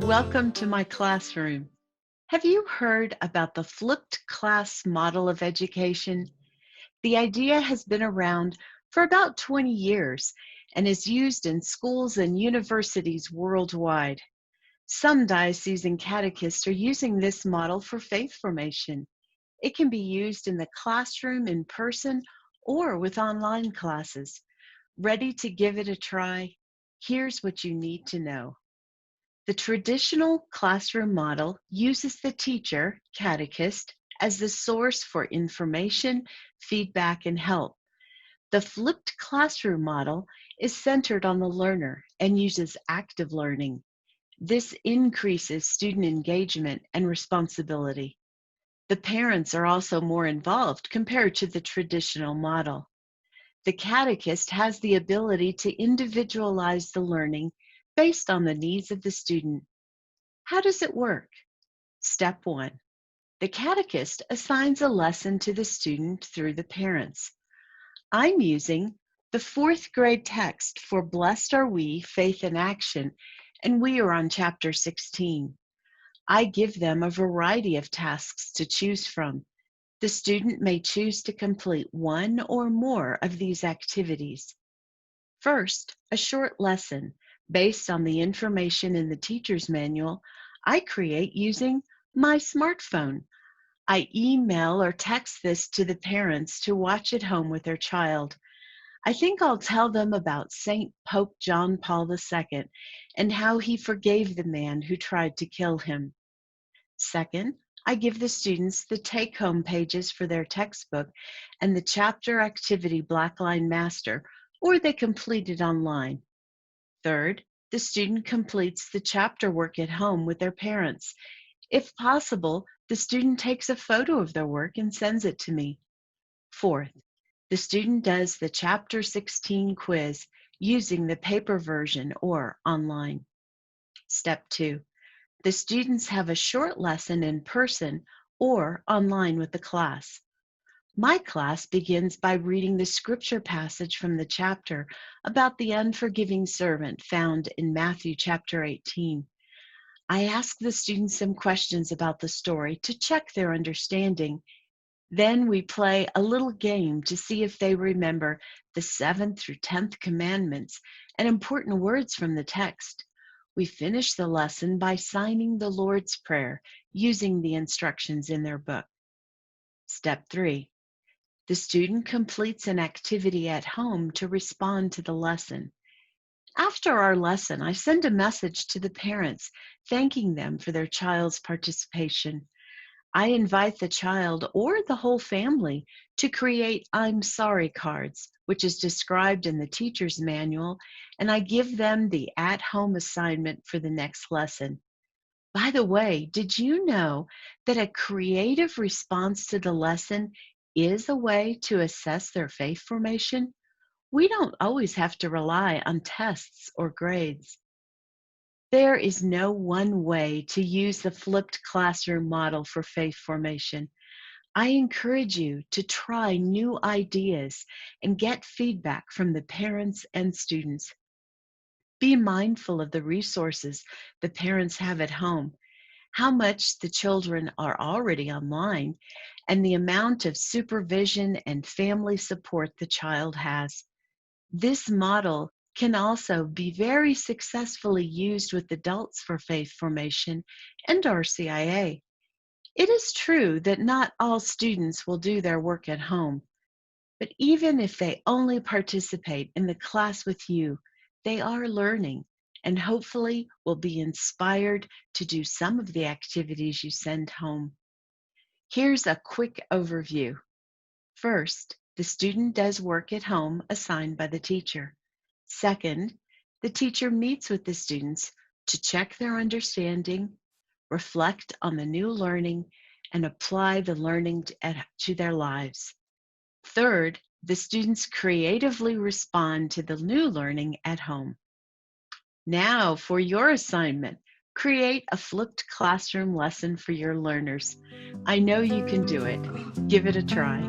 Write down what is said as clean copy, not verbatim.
Welcome to my classroom. Have you heard about the flipped class model of education? The idea has been around for about 20 years and is used in schools and universities worldwide. Some diocesan catechists are using this model for faith formation. It can be used in the classroom in person or with online classes. Ready to give it a try? Here's what you need to know. The traditional classroom model uses the teacher, catechist, as the source for information, feedback, and help. The flipped classroom model is centered on the learner and uses active learning. This increases student engagement and responsibility. The parents are also more involved compared to the traditional model. The catechist has the ability to individualize the learning based on the needs of the student. How does it work? Step 1. The catechist assigns a lesson to the student through the parents. I'm using the 4th grade text for Blessed Are We, Faith in Action, and we are on chapter 16. I give them a variety of tasks to choose from. The student may choose to complete one or more of these activities. First, a short lesson based on the information in the teacher's manual I create using my smartphone. I email or text this to the parents to watch at home with their child. I think I'll tell them about Saint Pope John Paul II and how he forgave the man who tried to kill him. Second, I give the students the take-home pages for their textbook and the chapter activity Blackline Master, or they complete it online. Third, the student completes the chapter work at home with their parents. If possible, the student takes a photo of their work and sends it to me. Fourth, the student does the chapter 16 quiz using the paper version or online. Step 2, the students have a short lesson in person or online with the class. My class begins by reading the scripture passage from the chapter about the unforgiving servant found in Matthew chapter 18. I ask the students some questions about the story to check their understanding. Then we play a little game to see if they remember the 7th through 10th commandments and important words from the text. We finish the lesson by signing the Lord's Prayer using the instructions in their book. Step 3. The student completes an activity at home to respond to the lesson. After our lesson, I send a message to the parents thanking them for their child's participation. I invite the child or the whole family to create I'm sorry cards, which is described in the teacher's manual, and I give them the at-home assignment for the next lesson. By the way, did you know that a creative response to the lesson is a way to assess their faith formation? We don't always have to rely on tests or grades. There is no one way to use the flipped classroom model for faith formation. I encourage you to try new ideas and get feedback from the parents and students. Be mindful of the resources the parents have at home, how much the children are already online, and the amount of supervision and family support the child has. This model can also be very successfully used with adults for faith formation and RCIA. It is true that not all students will do their work at home, but even if they only participate in the class with you, they are learning and hopefully will be inspired to do some of the activities you send home. Here's a quick overview. First, the student does work at home assigned by the teacher. Second, the teacher meets with the students to check their understanding, reflect on the new learning, and apply the learning to their lives. Third, the students creatively respond to the new learning at home. Now for your assignment, create a flipped classroom lesson for your learners. I know you can do it. Give it a try.